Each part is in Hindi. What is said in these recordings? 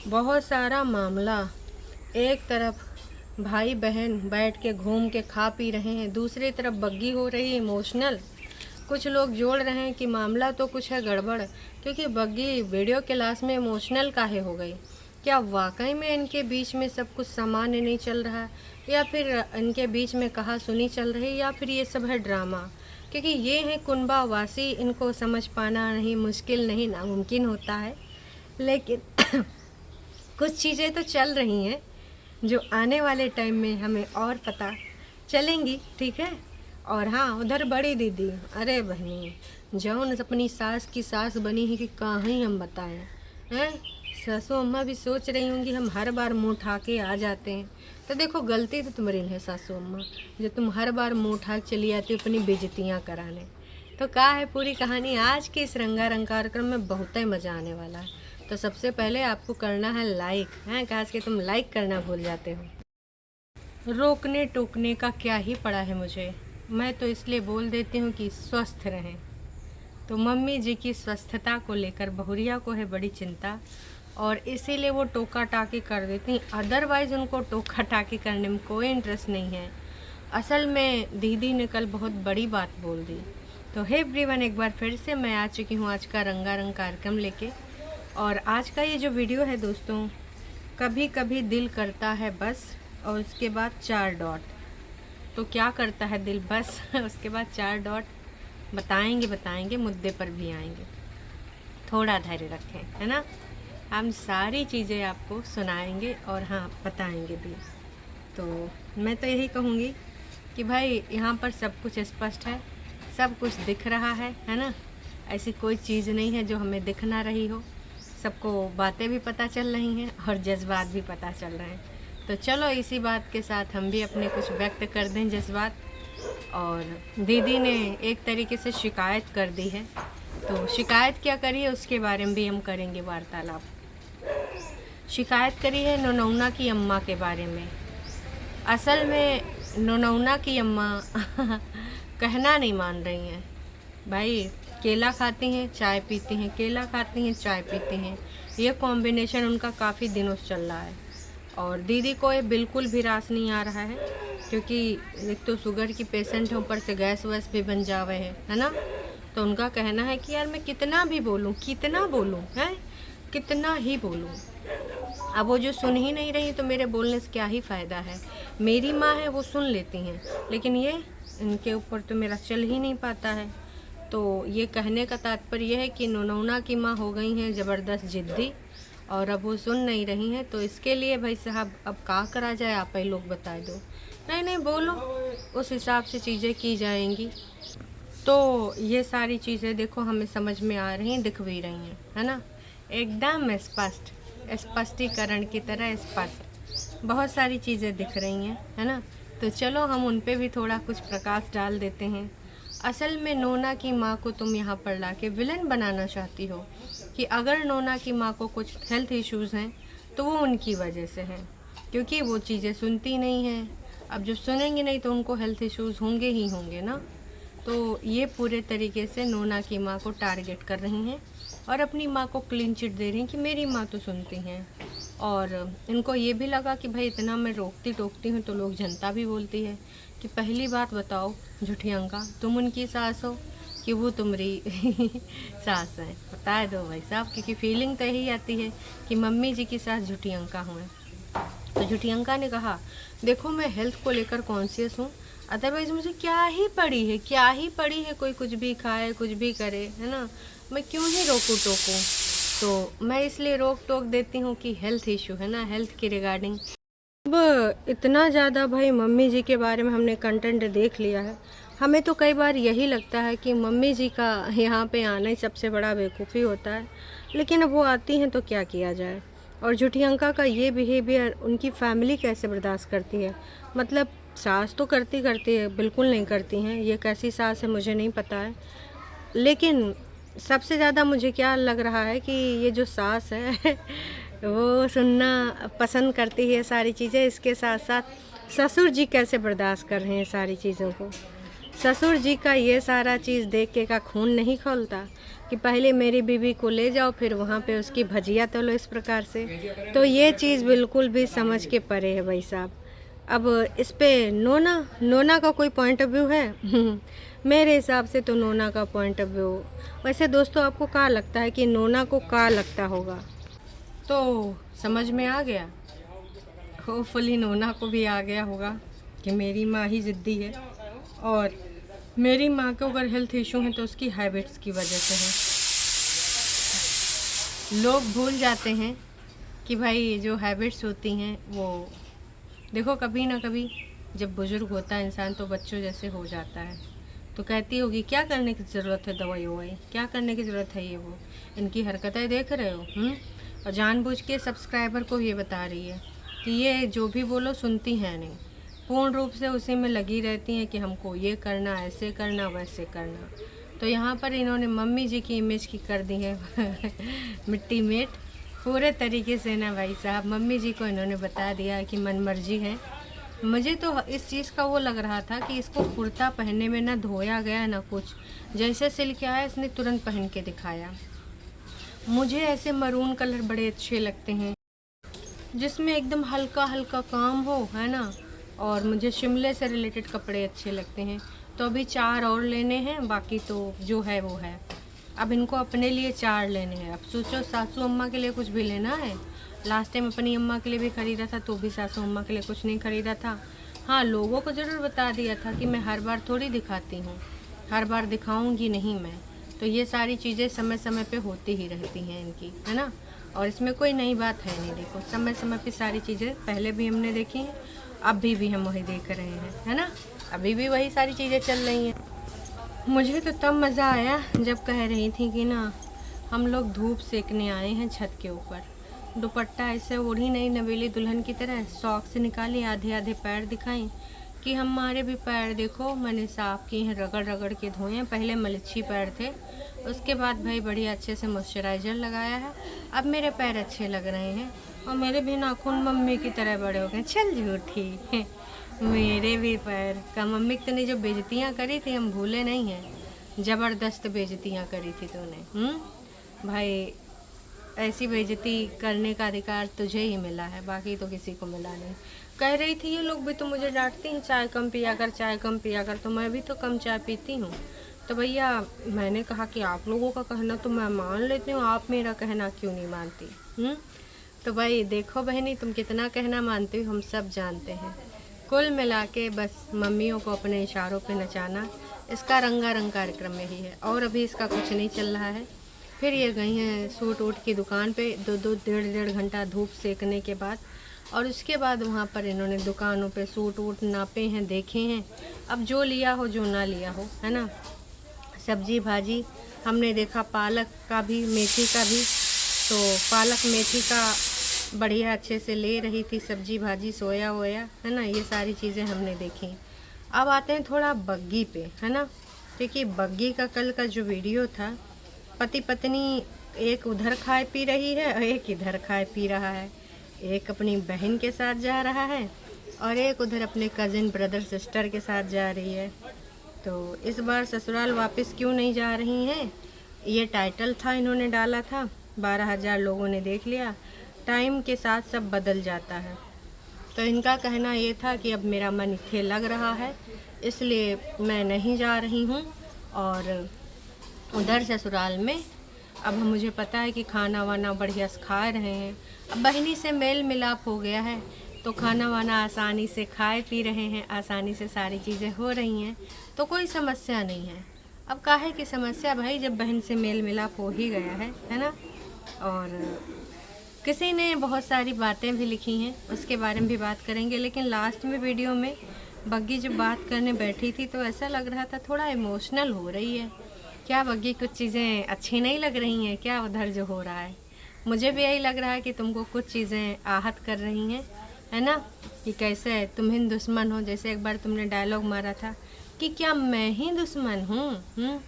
बहुत सारा मामला। एक तरफ भाई बहन बैठ के घूम के खा पी रहे हैं, दूसरी तरफ बग्गी हो रही है इमोशनल। कुछ लोग जोड़ रहे हैं कि मामला तो कुछ है गड़बड़, क्योंकि बग्गी वीडियो क्लास में इमोशनल काहे हो गई। क्या वाकई में इनके बीच में सब कुछ सामान्य नहीं चल रहा, या फिर इनके बीच में कहा सुनी चल रही, या फिर ये सब है ड्रामा। क्योंकि ये हैं कुनबा वासी, इनको समझ पाना नहीं मुश्किल नहीं नामुमकिन होता है, लेकिन कुछ चीज़ें तो चल रही हैं जो आने वाले टाइम में हमें और पता चलेंगी, ठीक है। और हाँ, उधर बड़ी दीदी, अरे बहनी, जौन अपनी सास की सास बनी है कि कहाँ ही हम बताएं हैं। सासू अम्मा भी सोच रही होंगी हम हर बार मुँह उठा के आ जाते हैं, तो देखो गलती तो तुम्हारी है सासू अम्मा, जो तुम हर बार मुँह उठा के चली आती हो अपनी बेइज्जतियाँ कराने। तो क्या है पूरी कहानी आज के इस रंगारंग कार्यक्रम में, बहुत ही मज़ा आने वाला है। तो सबसे पहले आपको करना है लाइक, हैं खास के तुम लाइक करना भूल जाते हो। रोकने टोकने का क्या ही पड़ा है मुझे, मैं तो इसलिए बोल देती हूँ कि स्वस्थ रहें। तो मम्मी जी की स्वस्थता को लेकर बहुरिया को है बड़ी चिंता, और इसीलिए वो टोका टाकी कर देती, अदरवाइज़ उनको टोका टाकी करने में कोई इंटरेस्ट नहीं है। असल में दीदी ने कल बहुत बड़ी बात बोल दी। तो हे एवरीवन, एक बार फिर से मैं आ चुकी हूँ आज का रंगारंग कार्यक्रम लेके। और आज का ये जो वीडियो है दोस्तों, कभी कभी दिल करता है बस, और उसके बाद 4 डॉट। तो क्या करता है दिल बस उसके बाद 4 डॉट, बताएंगे मुद्दे पर भी आएंगे। थोड़ा धैर्य रखें, है ना। हम सारी चीज़ें आपको सुनाएंगे और हाँ बताएंगे भी। तो मैं तो यही कहूँगी कि भाई यहाँ पर सब कुछ स्पष्ट है, सब कुछ दिख रहा है ना। ऐसी कोई चीज़ नहीं है जो हमें दिख ना रही हो। सबको बातें भी पता चल रही हैं और जज्बात भी पता चल रहे हैं। तो चलो इसी बात के साथ हम भी अपने कुछ व्यक्त कर दें जज्बात। और दीदी ने एक तरीके से शिकायत कर दी है, तो शिकायत क्या करी है उसके बारे में भी हम करेंगे वार्तालाप। शिकायत करी है नोनौना की अम्मा के बारे में। असल में नोनौना की अम्मा कहना नहीं मान रही हैं। भाई केला खाती हैं चाय पीती हैं, केला खाती हैं चाय पीती हैं, ये कॉम्बिनेशन उनका काफ़ी दिनों से चल रहा है। और दीदी को ये बिल्कुल भी रास नहीं आ रहा है, क्योंकि एक तो शुगर की पेशेंट है, ऊपर से गैस वैस भी बन जावे है ना। तो उनका कहना है कि यार मैं कितना भी बोलूँ, कितना बोलूँ है, कितना ही बोलूँ। अब वो जो सुन ही नहीं रही तो मेरे बोलने से क्या ही फ़ायदा है। मेरी माँ है वो सुन लेती हैं, लेकिन ये इनके ऊपर तो मेरा चल ही नहीं पाता है। तो ये कहने का तात्पर्य यह है कि नोनौना की माँ हो गई हैं ज़बरदस्त ज़िद्दी, और अब वो सुन नहीं रही हैं। तो इसके लिए भाई साहब अब क्या करा जाए, आप ही लोग बता दो। नहीं नहीं बोलो, उस हिसाब से चीज़ें की जाएंगी। तो ये सारी चीज़ें देखो हमें समझ में आ रही हैं, दिख भी रही हैं, है ना। एकदम स्पष्ट, स्पष्टीकरण की तरह स्पष्ट बहुत सारी चीज़ें दिख रही हैं, है ना। तो चलो हम उन पे भी थोड़ा कुछ प्रकाश डाल देते हैं। असल में नोना की माँ को तुम यहाँ पर ला के विलन बनाना चाहती हो, कि अगर नोना की माँ को कुछ हेल्थ इश्यूज़ हैं तो वो उनकी वजह से हैं, क्योंकि वो चीज़ें सुनती नहीं हैं। अब जब सुनेंगे नहीं तो उनको हेल्थ इश्यूज़ होंगे ही होंगे ना। तो ये पूरे तरीके से नोना की माँ को टारगेट कर रही हैं और अपनी माँ को क्लीन चिट दे रही हैं कि मेरी माँ तो सुनती हैं। और इनको ये भी लगा कि भाई इतना मैं रोकती टोकती हूँ तो लोग जनता भी बोलती है कि पहली बात बताओ झूठी अंका, तुम उनकी सास हो कि वो तुम्हारी सास है, बता दो भाई साहब, क्योंकि फीलिंग तो यही आती है कि मम्मी जी की सास झूठी अंका हुए। तो झूठी अंका ने कहा देखो मैं हेल्थ को लेकर कॉन्शियस हूँ, अदरवाइज़ मुझे क्या ही पड़ी है, क्या ही पड़ी है, कोई कुछ भी खाए कुछ भी करे, है ना। मैं क्यों ही रोकूँ टोकूँ। तो मैं इसलिए रोक टोक देती हूँ कि हेल्थ इशू है ना, हेल्थ के रिगार्डिंग। अब इतना ज़्यादा भाई मम्मी जी के बारे में हमने कंटेंट देख लिया है, हमें तो कई बार यही लगता है कि मम्मी जी का यहाँ पे आना ही सबसे बड़ा बेवकूफ़ी होता है। लेकिन अब वो आती हैं तो क्या किया जाए। और झूठी अंका का ये बिहेवियर उनकी फैमिली कैसे बर्दाश्त करती है। मतलब सास तो करती करती है, बिल्कुल नहीं करती हैं, ये कैसी सास है मुझे नहीं पता है। लेकिन सबसे ज़्यादा मुझे क्या लग रहा है कि ये जो सास है वो सुनना पसंद करती है सारी चीज़ें। इसके साथ साथ ससुर जी कैसे बर्दाश्त कर रहे हैं सारी चीज़ों को। ससुर जी का ये सारा चीज़ देख के का खून नहीं खौलता कि पहले मेरी बीवी को ले जाओ फिर वहाँ पे उसकी भजिया तलो इस प्रकार से। तो ये चीज़ बिल्कुल भी समझ के परे है भाई साहब। अब इस पे नोना का कोई पॉइंट ऑफ व्यू है? मेरे हिसाब से तो नोना का पॉइंट ऑफ व्यू। वैसे दोस्तों आपको क्या लगता है कि नोना को क्या लगता होगा? तो समझ में आ गया। होपफुली नोना को भी आ गया होगा कि मेरी माँ ही ज़िद्दी है और मेरी माँ को अगर हेल्थ इशू है तो उसकी हैबिट्स की वजह से है। लोग भूल जाते हैं कि भाई जो हैबिट्स होती हैं वो देखो कभी ना कभी जब बुज़ुर्ग होता है इंसान तो बच्चों जैसे हो जाता है। तो कहती होगी क्या करने की ज़रूरत है दवाई ववाई, क्या करने की ज़रूरत है ये वो, इनकी हरकतें देख रहे हो। और जानबूझ के सब्सक्राइबर को ये बता रही है कि ये जो भी बोलो सुनती हैं नहीं, पूर्ण रूप से उसी में लगी रहती हैं कि हमको ये करना, ऐसे करना, वैसे करना। तो यहाँ पर इन्होंने मम्मी जी की इमेज की कर दी है मिट्टी मेट पूरे तरीके से ना भाई साहब। मम्मी जी को इन्होंने बता दिया कि मन मर्जी है। मुझे तो इस चीज़ का वो लग रहा था कि इसको कुर्ता पहनने में ना धोया गया ना कुछ, जैसे सिल के आया इसने तुरंत पहन के दिखाया। मुझे ऐसे मरून कलर बड़े अच्छे लगते हैं जिसमें एकदम हल्का हल्का काम हो, है ना। और मुझे शिमले से रिलेटेड कपड़े अच्छे लगते हैं। तो अभी 4 और लेने हैं, बाकी तो जो है वो है। अब इनको अपने लिए 4 लेने हैं। अब सोचो सासू अम्मा के लिए कुछ भी लेना है। लास्ट टाइम अपनी अम्मा के लिए भी ख़रीदा था तो भी सासू अम्मा के लिए कुछ नहीं ख़रीदा था। हाँ, लोगों को ज़रूर बता दिया था कि मैं हर बार थोड़ी दिखाती हूँ, हर बार दिखाऊँगी नहीं मैं। तो ये सारी चीज़ें समय समय पे होती ही रहती हैं इनकी, है ना। और इसमें कोई नई बात है नहीं। देखो समय समय पे सारी चीज़ें पहले भी हमने देखी हैं, अभी भी हम वही देख रहे हैं, है ना। अभी भी वही सारी चीज़ें चल रही हैं। मुझे तो तब मज़ा आया जब कह रही थी कि ना हम लोग धूप सेकने आए हैं छत के ऊपर। दुपट्टा ऐसे ओढ़ी नहीं नवेली दुल्हन की तरह, शौक से निकाली, आधे आधे पैर दिखाई कि हमारे भी पैर देखो मैंने साफ़ किए हैं, रगड़ रगड़ के धोए हैं। पहले मलच्छी पैर थे, उसके बाद भाई बढ़िया अच्छे से मॉइस्चराइज़र लगाया है। अब मेरे पैर अच्छे लग रहे हैं और मेरे भी नाखून मम्मी की तरह बड़े हो गए। चल झूठी मेरे भी पैर का मम्मी तूने जो बेइज्जतियाँ करी थी हम भूले नहीं हैं। ज़बरदस्त बेइज्जतियाँ करी थी तूने। भाई ऐसी बेइज्जती करने का अधिकार तुझे ही मिला है, बाकी तो किसी को मिला नहीं। कह रही थी ये लोग भी तो मुझे डांटती हैं चाय कम पिया कर, चाय कम पिया कर। तो मैं भी तो कम चाय पीती हूँ। तो भैया मैंने कहा कि आप लोगों का कहना तो मैं मान लेती हूँ, आप मेरा कहना क्यों नहीं मानती? तो भाई देखो बहनी, तुम कितना कहना मानती हो हम सब जानते हैं। कुल मिला के बस मम्मियों को अपने इशारों पे नचाना इसका रंगारंग कार्यक्रम में ही है, और अभी इसका कुछ नहीं चल रहा है। फिर ये गई हैं सूट वूट की दुकान पे 2-2 डेढ़ घंटा धूप सेकने के बाद, और उसके बाद वहाँ पर इन्होंने दुकानों पे सूट वूट नापे हैं, देखे हैं। अब जो लिया हो जो ना लिया हो, है ना। सब्जी भाजी हमने देखा, पालक का भी मेथी का भी। तो पालक मेथी का बढ़िया अच्छे से ले रही थी, सब्जी भाजी सोया वोया, है ना। ये सारी चीज़ें हमने देखी। अब आते हैं थोड़ा बग्गी पे, है ना। देखिए बग्गी का कल का जो वीडियो था, पति पत्नी एक उधर खाए पी रही है और एक इधर खाए पी रहा है। एक अपनी बहन के साथ जा रहा है और एक उधर अपने कज़िन ब्रदर सिस्टर के साथ जा रही है। तो इस बार ससुराल वापस क्यों नहीं जा रही हैं, ये टाइटल था इन्होंने डाला था, 12,000 लोगों ने देख लिया। टाइम के साथ सब बदल जाता है। तो इनका कहना ये था कि अब मेरा मन इत्थे लग रहा है इसलिए मैं नहीं जा रही हूँ। और उधर ससुराल में अब मुझे पता है कि खाना वाना बढ़िया से खा रहे हैं। अब बहनी से मेल मिलाप हो गया है तो खाना वाना आसानी से खाए पी रहे हैं, आसानी से सारी चीज़ें हो रही हैं, तो कोई समस्या नहीं है। अब काहे की समस्या भाई, जब बहन से मेल मिलाप हो ही गया है ना। और किसी ने बहुत सारी बातें भी लिखी हैं, उसके बारे में भी बात करेंगे। लेकिन लास्ट में वीडियो में बग्गी जब बात करने बैठी थी तो ऐसा लग रहा था थोड़ा इमोशनल हो रही है। क्या बग्गी कुछ चीज़ें अच्छी नहीं लग रही हैं क्या उधर जो हो रहा है? मुझे भी यही लग रहा है कि तुमको कुछ चीज़ें आहत कर रही हैं, है ना। कि कैसे तुम ही दुश्मन हो, जैसे एक बार तुमने डायलॉग मारा था कि क्या मैं ही दुश्मन हूँ?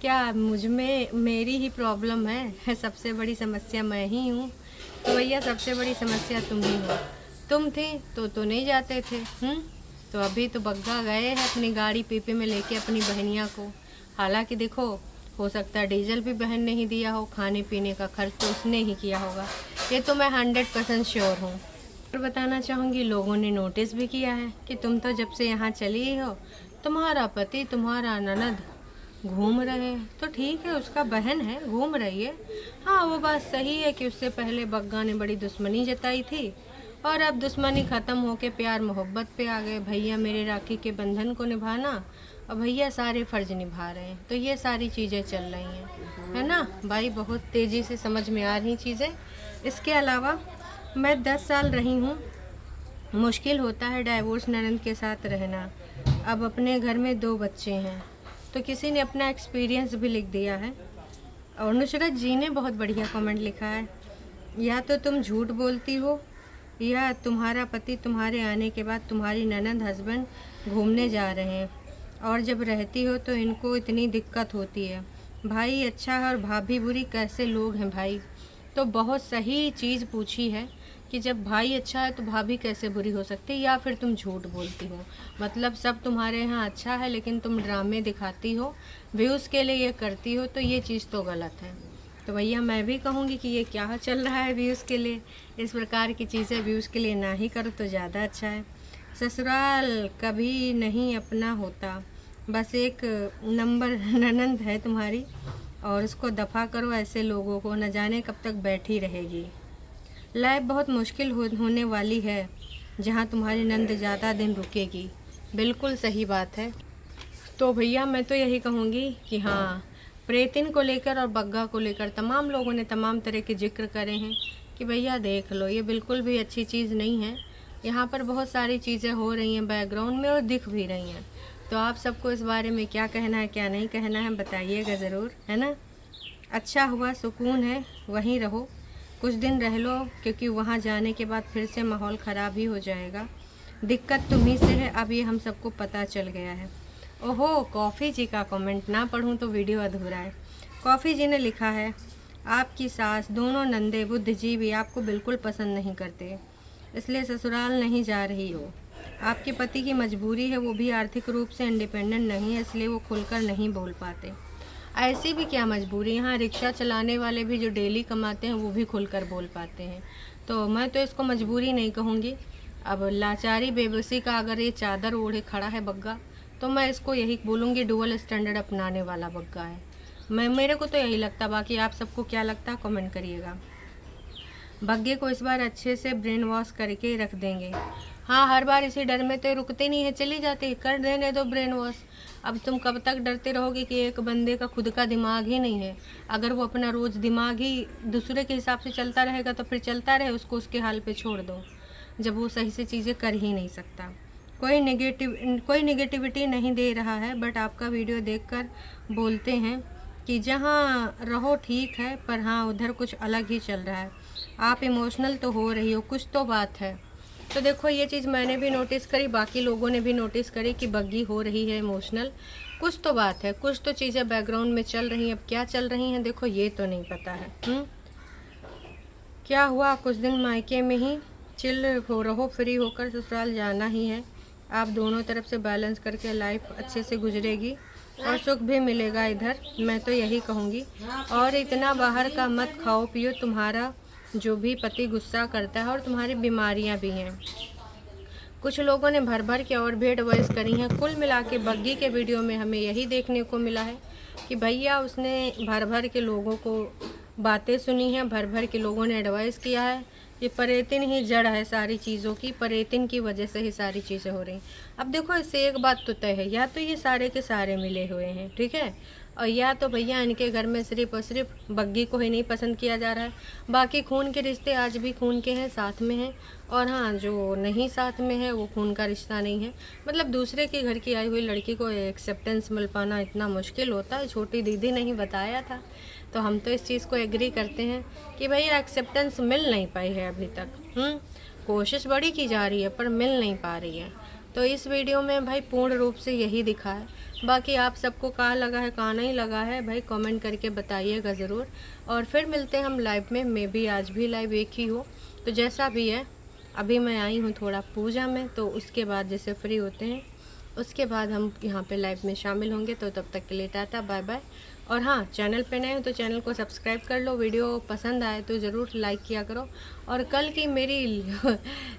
क्या मुझ में मेरी ही प्रॉब्लम है? सबसे बड़ी समस्या मैं ही हूँ? तो भैया सबसे बड़ी समस्या तुम ही हो। तुम थे तो नहीं जाते थे। तो अभी तो बग्गा गए हैं अपनी गाड़ी पीपे में लेके अपनी बहनिया को। हालांकि देखो, हो सकता है डीजल भी बहन ने ही दिया हो, खाने पीने का खर्च तो उसने ही किया होगा, ये तो मैं 100% श्योर हूँ। और बताना चाहूँगी, लोगों ने नोटिस भी किया है कि तुम तो जब से यहाँ चली हो, तुम्हारा पति तुम्हारा ननद घूम रहे हैं। तो ठीक है, उसका बहन है, घूम रही है। हाँ, वो बात सही है कि उससे पहले बग्गा ने बड़ी दुश्मनी जताई थी और अब दुश्मनी ख़त्म होके प्यार मोहब्बत पे आ गए। भैया मेरे राखी के बंधन को निभाना और भैया सारे फ़र्ज निभा रहे हैं। तो ये सारी चीज़ें चल रही हैं, है ना भाई। बहुत तेज़ी से समझ में आ रही चीज़ें। इसके अलावा मैं 10 साल रही हूँ। मुश्किल होता है डाइवोर्स ननद के साथ रहना। अब अपने घर में 2 बच्चे हैं। तो किसी ने अपना एक्सपीरियंस भी लिख दिया है। और नुसरत जी ने बहुत बढ़िया कमेंट लिखा है, या तो तुम झूठ बोलती हो या तुम्हारा पति तुम्हारे आने के बाद तुम्हारी ननद हस्बैंड घूमने जा रहे हैं, और जब रहती हो तो इनको इतनी दिक्कत होती है। भाई अच्छा है और भाभी बुरी, कैसे लोग हैं भाई। तो बहुत सही चीज़ पूछी है कि जब भाई अच्छा है तो भाभी कैसे बुरी हो सकती है, या फिर तुम झूठ बोलती हो। मतलब सब तुम्हारे यहाँ अच्छा है लेकिन तुम ड्रामे दिखाती हो, व्यूज़ के लिए ये करती हो, तो ये चीज़ तो गलत है। तो भैया मैं भी कहूँगी कि ये क्या चल रहा है व्यूज़ के लिए। इस प्रकार की चीज़ें व्यूज़ के लिए ना ही करो तो ज़्यादा अच्छा है। ससुराल कभी नहीं अपना होता, बस एक नंबर ननंद है तुम्हारी, और उसको दफ़ा करो ऐसे लोगों को, न जाने कब तक बैठी रहेगी। लाइफ बहुत मुश्किल होने वाली है जहाँ तुम्हारी नंद ज़्यादा दिन रुकेगी। बिल्कुल सही बात है। तो भैया मैं तो यही कहूँगी कि हाँ, प्रेतिन को लेकर और बग्गा को लेकर तमाम लोगों ने तमाम तरह के जिक्र करे हैं कि भैया देख लो, ये बिल्कुल भी अच्छी चीज़ नहीं है। यहाँ पर बहुत सारी चीज़ें हो रही हैं बैकग्राउंड में और दिख भी रही हैं। तो आप सबको इस बारे में क्या कहना है, क्या नहीं कहना है, बताइएगा ज़रूर, है ना। अच्छा हुआ, सुकून है, वहीं रहो, कुछ दिन रह लो, क्योंकि वहाँ जाने के बाद फिर से माहौल ख़राब ही हो जाएगा। दिक्कत तुम्ही से है, अब ये हम सबको पता चल गया है। ओहो, कॉफ़ी जी का कमेंट ना पढ़ूं तो वीडियो अधूरा है। कॉफ़ी जी ने लिखा है, आपकी सास, दोनों नंदे बुद्धिजीवी आपको बिल्कुल पसंद नहीं करते, इसलिए ससुराल नहीं जा रही हो। आपके पति की मजबूरी है, वो भी आर्थिक रूप से इंडिपेंडेंट नहीं है, इसलिए वो खुलकर नहीं बोल पाते। ऐसी भी क्या मजबूरी, यहाँ रिक्शा चलाने वाले भी जो डेली कमाते हैं वो भी खुलकर बोल पाते हैं। तो मैं तो इसको मजबूरी नहीं कहूँगी। अब लाचारी बेबसी का अगर ये चादर ओढ़े खड़ा है बग्गा, तो मैं इसको यही बोलूँगी, डुअल स्टैंडर्ड अपनाने वाला बग्गा है। मेरे को तो यही लगता, बाकी आप सबको क्या लगता है कमेंट करिएगा। बग्गे को इस बार अच्छे से ब्रेन वॉश करके रख देंगे। हाँ, हर बार इसी डर में तो रुकते नहीं है, चली जाती, कर देने दो ब्रेन वॉश। अब तुम कब तक डरते रहोगे कि एक बंदे का खुद का दिमाग ही नहीं है। अगर वो अपना रोज़ दिमाग ही दूसरे के हिसाब से चलता रहेगा तो फिर चलता रहे, उसको उसके हाल पे छोड़ दो, जब वो सही से चीज़ें कर ही नहीं सकता। कोई नेगेटिविटी नहीं दे रहा है, बट आपका वीडियो देखकर बोलते हैं कि जहाँ रहो ठीक है, पर हाँ उधर कुछ अलग ही चल रहा है। आप इमोशनल तो हो रही हो, कुछ तो बात है। तो देखो, ये चीज़ मैंने भी नोटिस करी, बाकी लोगों ने भी नोटिस करी कि बग्गी हो रही है इमोशनल। कुछ तो बात है, कुछ तो चीज़ें बैकग्राउंड में चल रही हैं। अब क्या चल रही हैं देखो, ये तो नहीं पता है। क्या हुआ, कुछ दिन मायके में ही चिल हो रहो, फ्री होकर ससुराल जाना ही है। आप दोनों तरफ से बैलेंस करके लाइफ अच्छे से गुजरेगी और सुख भी मिलेगा इधर, मैं तो यही कहूँगी। और इतना बाहर का मत खाओ पियो, तुम्हारा जो भी पति गुस्सा करता है, और तुम्हारी बीमारियां भी हैं। कुछ लोगों ने भर भर के और भी एडवाइस करी हैं। कुल मिला के बग्गी के वीडियो में हमें यही देखने को मिला है कि भैया उसने भर भर के लोगों को बातें सुनी हैं, भर भर के लोगों ने एडवाइस किया है। ये परेतिन ही जड़ है सारी चीज़ों की, परेतिन की वजह से ही सारी चीज़ें हो रही। अब देखो, इससे एक बात तो तय है, या तो ये सारे के सारे मिले हुए हैं, ठीक है, और या तो भैया इनके घर में सिर्फ और सिर्फ बग्गी को ही नहीं पसंद किया जा रहा है, बाकी खून के रिश्ते आज भी खून के हैं, साथ में हैं। और हाँ, जो नहीं साथ में है वो खून का रिश्ता नहीं है। मतलब दूसरे के घर की आई हुई लड़की को एक्सेप्टेंस मिल पाना इतना मुश्किल होता है। छोटी दीदी ने ही बताया था, तो हम तो इस चीज़ को एग्री करते हैं कि भैया एक्सेप्टेंस मिल नहीं पाई है अभी तक। कोशिश बड़ी की जा रही है पर मिल नहीं पा रही है। तो इस वीडियो में भाई पूर्ण रूप से यही दिखा है। बाकी आप सबको कहाँ लगा है कहाँ नहीं लगा है भाई कमेंट करके बताइएगा ज़रूर। और फिर मिलते हैं हम लाइव में, मे बी आज भी लाइव एक ही हो, तो जैसा भी है अभी मैं आई हूँ थोड़ा पूजा में, तो उसके बाद जैसे फ्री होते हैं उसके बाद हम यहाँ पे लाइव में शामिल होंगे। तो तब तक के लिए टाटा बाय बाय। और हाँ, चैनल पे नए हो तो चैनल को सब्सक्राइब कर लो, वीडियो पसंद आए तो ज़रूर लाइक किया करो। और कल की मेरी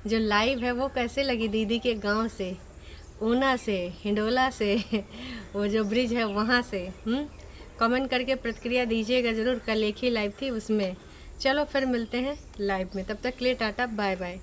जो लाइव है वो कैसे लगी दीदी के गांव से, ऊना से, हिंडोला से वो जो ब्रिज है वहाँ से, कमेंट करके प्रतिक्रिया दीजिएगा ज़रूर। कल एक ही लाइव थी उसमें। चलो फिर मिलते हैं लाइव में, तब तक के लिए टाटा बाय बाय।